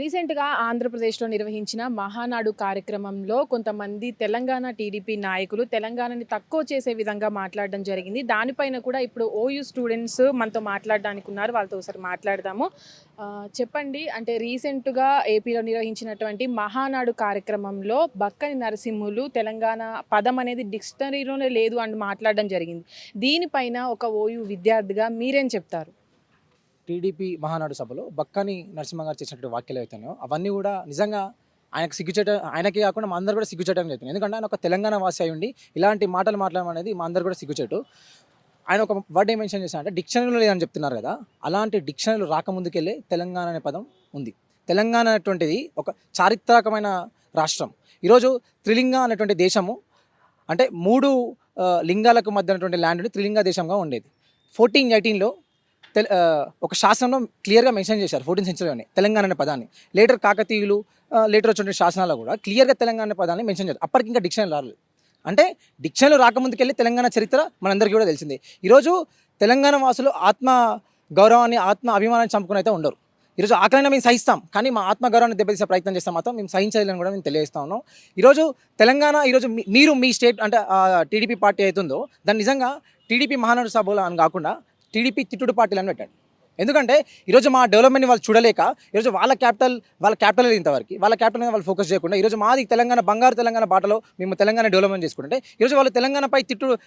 రీసెంట్‌గా ఆంధ్రప్రదేశ్‌లో నిర్వహించిన మహానాడు కార్యక్రమంలో కొంతమంది తెలంగాణ టీడీపీ నాయకులు తెలంగాణని తక్కువ చేసే విధంగా మాట్లాడడం జరిగింది. దానిపైన కూడా ఇప్పుడు ఓయూ స్టూడెంట్స్ మనతో మాట్లాడడానికి ఉన్నారు. వాళ్ళతో ఒకసారి మాట్లాడదాము. చెప్పండి, అంటే రీసెంట్‌గా ఏపీలో నిర్వహించినటువంటి మహానాడు కార్యక్రమంలో బక్కని నరసింహులు తెలంగాణ పదం అనేది డిక్షనరీలోనే లేదు అని మాట్లాడడం జరిగింది. దీనిపైన ఒక ఓయూ విద్యార్థిగా మీరేం చెప్తారు? టీడీపీ మహానాడు సభలో బక్కాని నరసింహ గారు చేసినటువంటి వ్యాఖ్యలు అయితేనో అవన్నీ కూడా నిజంగా ఆయనకు సిగ్గుచేట ఆయనకే కాకుండా మా అందరూ కూడా సిగ్గుచేయడం జరుగుతుంది. ఎందుకంటే ఆయన ఒక తెలంగాణ వాసి అయి ఉండి ఇలాంటి మాటలు మాట్లాడడం అనేది మా అందరూ కూడా సిగ్గుచేటు. ఆయన ఒక వర్డ్ ఏం మెన్షన్ చేశారంటే డిక్షనరీలో లేదని చెప్తున్నారు కదా, అలాంటి డిక్షనరీలు రాకముందుకెళ్ళే తెలంగాణ అనే పదం ఉంది. తెలంగాణ అనేటువంటిది ఒక చారిత్రకమైన రాష్ట్రం. ఈరోజు త్రిలింగ అనేటువంటి దేశము అంటే మూడు లింగాలకు మధ్య ఉన్నటువంటి ల్యాండ్ని త్రిలింగ దేశంగా ఉండేది. 1418లో ఒక శాసనంలో క్లియర్గా మెన్షన్ చేశారు 14th సెంచరీలోనే తెలంగాణ అనే పదాన్ని. లేటర్ కాకతీయులు లేటర్ వచ్చిన శాసనాల్లో కూడా క్లియర్గా తెలంగాణ అనే పదాన్ని మెన్షన్ చేశారు. అప్పటికి ఇంకా డిక్షనరీ రాలేదు. అంటే డిక్షనరీ రాకముందుకెళ్ళి తెలంగాణ చరిత్ర మనందరికీ కూడా తెలిసిందే. ఈరోజు తెలంగాణ వాసులు ఆత్మ గౌరవాన్ని ఆత్మ అభిమానాన్ని చంపుకుని అయితే ఉండరు. ఈరోజు ఆకలిని మేము సహిస్తాం, కానీ మా ఆత్మ గౌరవాన్ని దెబ్బతీసే ప్రయత్నం చేస్తాం మాత్రం మేము సహించలేదని కూడా మేము తెలియజేస్తా ఉన్నాం. ఈరోజు తెలంగాణ ఈరోజు మీరు మీ స్టేట్ అంటే టీడీపీ పార్టీ అవుతుందో దాన్ని నిజంగా టీడీపీ మహానాడు సభలో అని కాకుండా టీడీపీ తిట్టుడు పార్టీలు అని పెట్టండి. ఎందుకంటే ఈరోజు మా డెవలప్మెంట్ని వాళ్ళు చూడలేక ఈరోజు వాళ్ళ క్యాపిటల్ ఇంతవరకు వాళ్ళ క్యాపిటల్ మీద వాళ్ళు ఫోకస్ చేయకుండా ఈరోజు మాది తెలంగాణ బంగారు తెలంగాణ బాటలో మేము తెలంగాణ డెవలప్మెంట్ చేసుకుంటే ఈరోజు వాళ్ళు తెలంగాణపై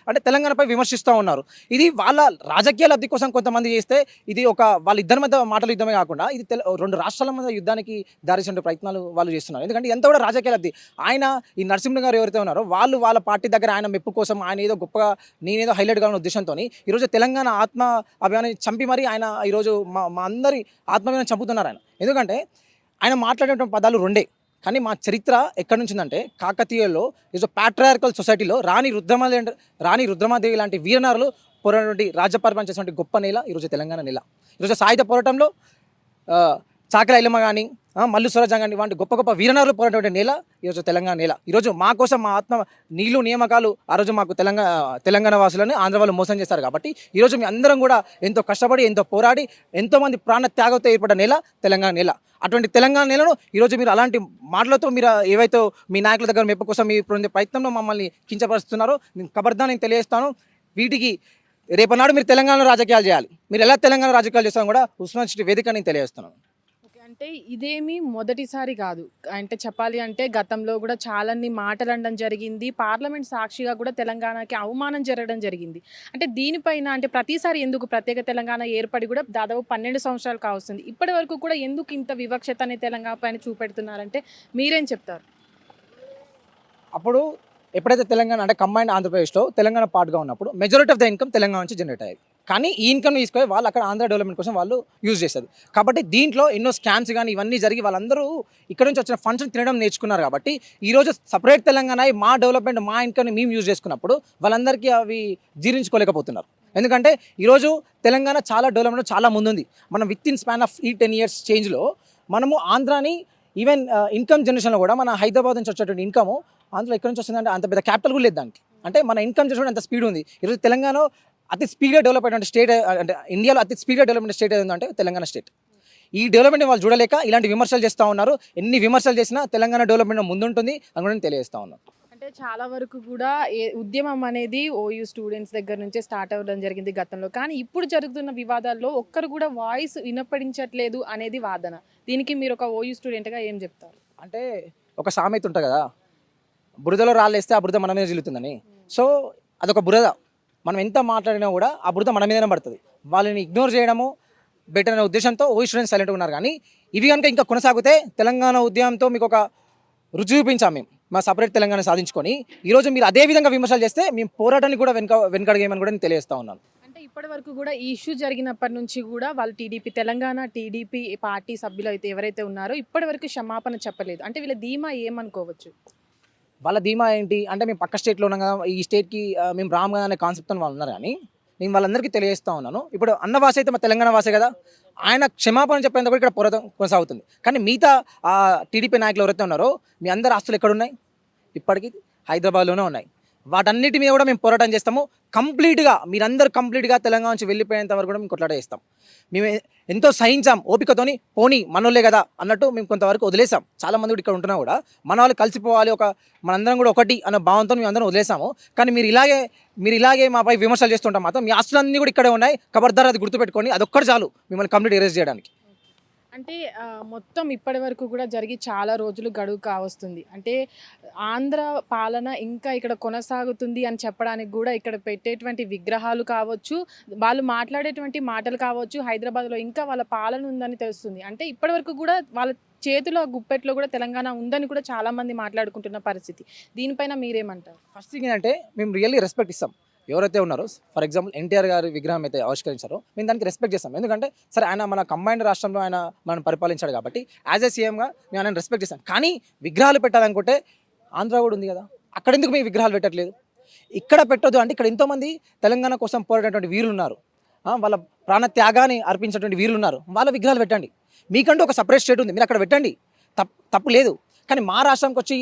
అంటే తెలంగాణపై విమర్శిస్తూ ఉన్నారు. ఇది వాళ్ళ రాజకీయ లబ్ధి కోసం కొంతమంది చేస్తే ఇది ఒక వాళ్ళ ఇద్దరి మధ్య మాటల యుద్ధమే కాకుండా ఇది రెండు రాష్ట్రాల మధ్య యుద్ధానికి దారిచేసే ప్రయత్నాలు వాళ్ళు చేస్తున్నారు. ఎందుకంటే ఎంత కూడా రాజకీయ లబ్ధి ఆయన ఈ నరసింహ గారు ఎవరైతే ఉన్నారో వాళ్ళ పార్టీ దగ్గర ఆయన మెప్పు కోసం ఆయన ఏదో గొప్పగా నేనేదో హైలైట్ కావాలనే ఉద్దేశంతో ఈరోజు తెలంగాణ ఆత్మ అభియాన్ని చంపి మరి ఆయన ఈరోజు మా అందరి ఆత్మవిన చంపుతున్నారు ఆయన. ఎందుకంటే ఆయన మాట్లాడేటువంటి పదాలు రెండే, కానీ మా చరిత్ర ఎక్కడి నుంచి ఉందంటే కాకతీయుల్లో ఈరోజు ప్యాట్రియార్కల్ సొసైటీలో రాణి రుద్రమాదేవి లాంటి వీరనారులు పోరాడినటువంటి రాజ్య పరిపాలన చేసినటువంటి గొప్ప నేల ఈరోజు తెలంగాణ నేల. ఈరోజు సాయుధ పోరాటంలో చాకలి ఐలమ్మ కానీ మల్లు స్వరాజ కానీ వంటి గొప్ప గొప్ప వీరనారులు పోరాటటువంటి నేల ఈరోజు తెలంగాణ నేల. ఈరోజు మా కోసం మా ఆత్మ నీళ్లు నియామకాలు ఆ రోజు మాకు తెలంగాణ వాసులని ఆంధ్ర వాళ్ళు మోసం చేస్తారు. కాబట్టి ఈరోజు మీ అందరం కూడా ఎంతో కష్టపడి ఎంతో పోరాడి ఎంతోమంది ప్రాణ త్యాగంతో ఏర్పడ్డ నేల తెలంగాణ నేల. అటువంటి తెలంగాణ నేలను ఈరోజు మీరు అలాంటి మాటలతో మీరు ఏవైతే మీ నాయకుల దగ్గర మెప్పు కోసం మీరు ప్రయత్నంలో మమ్మల్ని కించపరుస్తున్నారో నేను ఖబర్దార్ నేను తెలియజేస్తాను. వీటికి రేపనాడు మీరు తెలంగాణలో రాజకీయాలు చేయాలి. మీరు ఎలా తెలంగాణ రాజకీయాలు చేస్తారో కూడా ఉస్మాన్ సిటీ వేదిక నేను తెలియజేస్తున్నాను. అంటే ఇదేమి మొదటిసారి కాదు. అంటే చెప్పాలి అంటే గతంలో కూడా చాలాన్ని మాటలు అనడం జరిగింది. పార్లమెంట్ సాక్షిగా కూడా తెలంగాణకి అవమానం జరగడం జరిగింది. అంటే దీనిపైన అంటే ప్రతిసారి ఎందుకు ప్రత్యేక తెలంగాణ ఏర్పడి కూడా దాదాపు 12 సంవత్సరాలు కావస్తుంది. ఇప్పటి వరకు కూడా ఎందుకు ఇంత వివక్షత అనేది తెలంగాణ పైన చూపెడుతున్నారంటే మీరేం చెప్తారు? అప్పుడు ఎప్పుడైతే తెలంగాణ అంటే కంబైన్డ్ ఆంధ్రప్రదేశ్లో తెలంగాణ పార్ట్గా ఉన్నప్పుడు majority of the income Telangana నుంచి జనరేట్ అయ్యేది. కానీ ఈ ఇన్కమ్ తీసుకొని వాళ్ళు అక్కడ ఆంధ్ర డెవలప్మెంట్ కోసం వాళ్ళు యూజ్ చేస్తారు. కాబట్టి దీంట్లో ఎన్నో స్కామ్స్ కానీ ఇవన్నీ జరిగి వాళ్ళందరూ ఇక్కడ నుంచి వచ్చిన ఫండ్స్ తినడం నేర్చుకున్నారు. కాబట్టి ఈరోజు సపరేట్ తెలంగాణ మా డెవలప్మెంట్ మా ఇన్కమ్ని మేము యూజ్ చేసుకున్నప్పుడు వాళ్ళందరికీ అవి జీర్ణించుకోలేకపోతున్నారు. ఎందుకంటే ఈరోజు తెలంగాణ చాలా డెవలప్మెంట్ చాలా ముందుంది. మనం విత్ ఇన్ స్పాన్ ఆఫ్ ఈ 10 years చేంజ్లో మనము ఆంధ్రాని ఈవెన్ ఇన్కమ్ జనరేషన్లో కూడా మన హైదరాబాద్ నుంచి వచ్చేటువంటి ఇన్కమ్ ఆంధ్రలో ఎక్కడి నుంచి వస్తుందంటే అంత పెద్ద క్యాపిటల్ కూడా లేదు దానికి. అంటే మన ఇన్కమ్ జనరేషన్ అంత స్పీడ్ ఉంది. ఈరోజు తెలంగాణ అతి స్పీడ్గా డెవలప్ అయినటువంటి స్టేట్ అంటే ఇండియాలో అతి స్పీడ్గా డెవలప్మెంట్ స్టేట్ ఏదంటే తెలంగాణ స్టేట్. ఈ డెవలప్మెంట్ వాళ్ళు చూడలేక ఇలాంటి విమర్శలు చేస్తూ ఉన్నారు. ఎన్ని విమర్శలు చేసినా తెలంగాణ డెవలప్మెంట్ ముందుంటుంది అని కూడా తెలియజేస్తూ ఉన్నారు. అంటే చాలా వరకు కూడా ఉద్యమం అనేది ఓయూ స్టూడెంట్స్ దగ్గర నుంచే స్టార్ట్ అవ్వడం జరిగింది గతంలో. కానీ ఇప్పుడు జరుగుతున్న వివాదాల్లో ఒక్కరు కూడా వాయిస్ వినపడించట్లేదు అనేది వాదన. దీనికి మీరు ఒక ఓయూ స్టూడెంట్గా ఏం చెప్తారు? అంటే ఒక సామెత ఉంటుంది కదా, బురదలో రాళ్ళేస్తే ఆ బురద మన మీద జిల్లుతుందని. సో అదొక బురద. మనం ఎంత మాట్లాడినా కూడా ఆ బురద మన మీదనే పడుతుంది. వాళ్ళని ఇగ్నోర్ చేయడము బెటర్ అనే ఉద్దేశంతో ఓయూ స్టూడెంట్స్ సైలెంట్గా ఉన్నారు. కానీ ఇవి కనుక ఇంకా కొనసాగితే తెలంగాణ ఉద్యమంతో మీకు ఒక రుచి చూపించాం మేము మా సపరేట్ తెలంగాణ సాధించుకొని. ఈరోజు మీరు అదే విధంగా విమర్శలు చేస్తే మేము పోరాటాన్ని కూడా వెనకడగేయమని కూడా నేను తెలియజేస్తా ఉన్నాను. అంటే ఇప్పటి వరకు కూడా ఈ ఇష్యూ జరిగినప్పటి నుంచి కూడా వాళ్ళు తెలంగాణ టీడీపీ పార్టీ సభ్యులు అయితే ఎవరైతే ఉన్నారో ఇప్పటి వరకు క్షమాపణ చెప్పలేదు. అంటే వీళ్ళ ధీమా ఏమనుకోవచ్చు? వాళ్ళ ధీమా ఏంటి అంటే మేము పక్క స్టేట్లో ఉన్నాం కదా, ఈ స్టేట్కి మేము రామ్ కదా అనే కాన్సెప్ట్తో వాళ్ళు ఉన్నారు. కానీ నేను వాళ్ళందరికీ తెలియజేస్తూ ఉన్నాను, ఇప్పుడు అన్నవాస అయితే మా తెలంగాణ వాసే కదా, ఆయన క్షమాపణ చెప్పేందుకు కూడా ఇక్కడ పోరాటం కొనసాగుతుంది. కానీ మిగతా టీడీపీ నాయకులు ఎవరైతే ఉన్నారో మీ అందరి ఆస్తులు ఎక్కడున్నాయి? ఇప్పటికీ హైదరాబాద్లోనే ఉన్నాయి. వాటన్నిటి మీద కూడా మేము పోరాటం చేస్తాము. కంప్లీట్గా మీరందరూ కంప్లీట్గా తెలంగాణ నుంచి వెళ్ళిపోయేంత వరకు కూడా మేము కొట్లాట చేస్తాం. మేము ఎంతో సహించాం ఓపికతోని, పోనీ మనోళ్ళే కదా అన్నట్టు మేము కొంతవరకు వదిలేసాం. చాలామంది కూడా ఇక్కడ ఉంటున్నా కూడా మన వాళ్ళు కలిసిపోవాలి, మనందరం కూడా ఒకటి అన్న భావంతో మేము అందరం వదిలేసాము. కానీ మీరు ఇలాగే మాపై విమర్శలు చేస్తుంటాం మాత్రం మీ ఆస్తులన్నీ కూడా ఇక్కడే ఉన్నాయి, ఖబర్దార్ అది గుర్తుపెట్టుకొని, అదొక్కటి చాలు మిమ్మల్ని కంప్లీట్ ఎరేజ్ చేయడానికి. అంటే మొత్తం ఇప్పటి వరకు కూడా జరిగి చాలా రోజులు గడువు కావస్తుంది. అంటే ఆంధ్ర పాలన ఇంకా ఇక్కడ కొనసాగుతుంది అని చెప్పడానికి కూడా ఇక్కడ పెట్టేటువంటి విగ్రహాలు కావచ్చు, వాళ్ళు మాట్లాడేటువంటి మాటలు కావచ్చు, హైదరాబాద్లో ఇంకా వాళ్ళ పాలన ఉందని తెలుస్తుంది. అంటే ఇప్పటి వరకు కూడా వాళ్ళ చేతిలో గుప్పెట్లో కూడా తెలంగాణ ఉందని కూడా చాలామంది మాట్లాడుకుంటున్న పరిస్థితి. దీనిపైన మీరేమంటారు? ఫస్ట్ థింగ్ ఏంటంటే మేము రియల్లీ రెస్పెక్ట్ ఇస్తాం. ఎవరైతే ఉన్నారో ఫర్ ఎగ్జాంపుల్ ఎన్టీఆర్ గారి విగ్రహం అయితే ఆవిష్కరించారో మేము దానికి రెస్పెక్ట్ చేస్తాం. ఎందుకంటే సరే ఆయన మన కంబైన్డ్ రాష్ట్రంలో ఆయన మనం పరిపాలించాడు కాబట్టి యాజ్ ఏ సీఎంగా మేము ఆయన రెస్పెక్ట్ చేస్తాం. కానీ విగ్రహాలు పెట్టాలనుకుంటే ఆంధ్ర కూడా ఉంది కదా, అక్కడ ఎందుకు మేము విగ్రహాలు పెట్టట్లేదు? ఇక్కడ పెట్టొద్దు అంటే ఇక్కడ ఎంతోమంది తెలంగాణ కోసం పోరాడేటువంటి వీరులు ఉన్నారు, వాళ్ళ ప్రాణ త్యాగాన్ని అర్పించేటువంటి వీరులు ఉన్నారు, వాళ్ళ విగ్రహాలు పెట్టండి. మీకంటూ ఒక సపరేట్ స్టేట్ ఉంది, మీరు అక్కడ పెట్టండి, తప్పు లేదు. కానీ మా రాష్ట్రానికి వచ్చి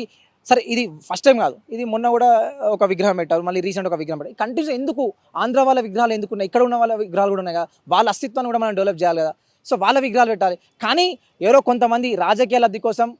సరే ఇది ఫస్ట్ టైం కాదు, ఇది మొన్న కూడా ఒక విగ్రహం పెట్టారు, మళ్ళీ రీసెంట్ ఒక విగ్రహం పెట్టారు. కంటిన్యూస్ ఎందుకు ఆంధ్ర వాళ్ళ విగ్రహాలు ఎందుకు ఉన్నాయి? ఇక్కడ ఉన్న వాళ్ళ విగ్రహాలు కూడా ఉన్నాయి కదా, వాళ్ళ అస్తిత్వాన్ని కూడా మనం డెవలప్ చేయాలి కదా. సో వాళ్ళ విగ్రహాలు పెట్టాలి. కానీ ఎవరో కొంతమంది రాజకీయ లబ్ధి కోసం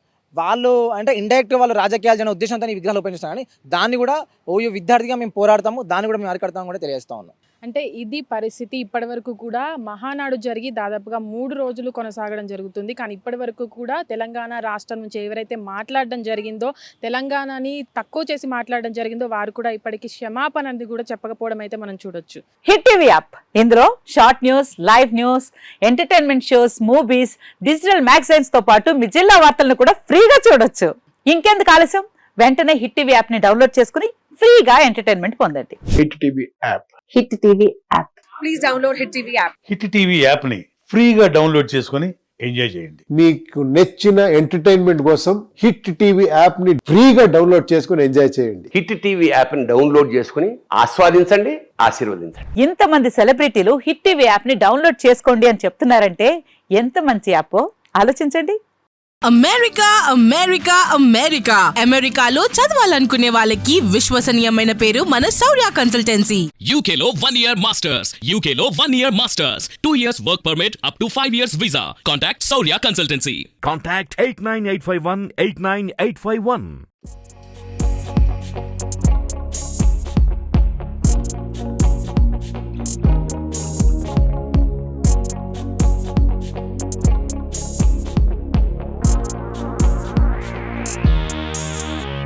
వాళ్ళు అంటే ఇండైరెక్ట్గా వాళ్ళు రాజకీయాలు జన ఉద్దేశంతో ఈ విగ్రహాలు ఉపయోగిస్తారు. కానీ దాన్ని కూడా ఓయూ విద్యార్థిగా మేము పోరాడతాము, దాన్ని కూడా మేము అరికడతాము కూడా తెలియజేస్తా ఉన్నాం. అంటే ఇది పరిస్థితి. ఇప్పటి వరకు కూడా మహానాడు జరిగి దాదాపుగా 3 రోజులు కొనసాగడం జరుగుతుంది. కానీ ఇప్పటి వరకు కూడా తెలంగాణ రాష్ట్రం నుంచి ఎవరైతే మాట్లాడడం జరిగిందో, తెలంగాణని తక్కువ చేసి మాట్లాడడం జరిగిందో వారు కూడా ఇప్పటికీ క్షమాపణ అనేది కూడా చెప్పకపోవడం అయితే మనం చూడొచ్చు. హిట్ టీవీ యాప్, ఇందులో short news, live news, entertainment shows, movies, digital magazines తో పాటు మీ జిల్లా వార్తలను కూడా ఫ్రీగా చూడొచ్చు. ఇంకెందుకు ఆలస్యం, వెంటనే హిట్ టీవీ యాప్ ని డౌన్లోడ్ చేసుకుని ఫ్రీగా ఎంటర్టైన్మెంట్ పొందండి. Hit TV app. Hit TV app. Please download hit TV app. Hit TV యాప్ని ఫ్రీగా డౌన్లోడ్ చేసుకొని ఎంజాయ్ చేయండి. మీకు నచ్చిన ఎంటర్టైన్మెంట్ కోసం హిట్ టీవీ యాప్ ని ఫ్రీగా డౌన్లోడ్ చేసుకుని ఎంజాయ్ చేయండి. హిట్ టీవీ యాప్ని డౌన్లోడ్ చేసుకుని ఆస్వాదించండి, ఆశీర్వదించండి. ఇంతమంది సెలబ్రిటీలు హిట్ టీవీ యాప్ ని డౌన్లోడ్ చేసుకోండి అని చెప్తున్నారంటే ఎంత మంచి యాప్ ఆలోచించండి. అమెరికా అమెరికా అమెరికా అమెరికాలో చదవాలనుకునే వాళ్ళకి విశ్వసనీయమైన పేరు మన శౌర్య కన్సల్టెన్సీ. UK లో 1 year masters. UK లో 1 year masters. 2 years work permit up to 5 years visa. Contact Saurya Consultancy. Contact 89851 89851.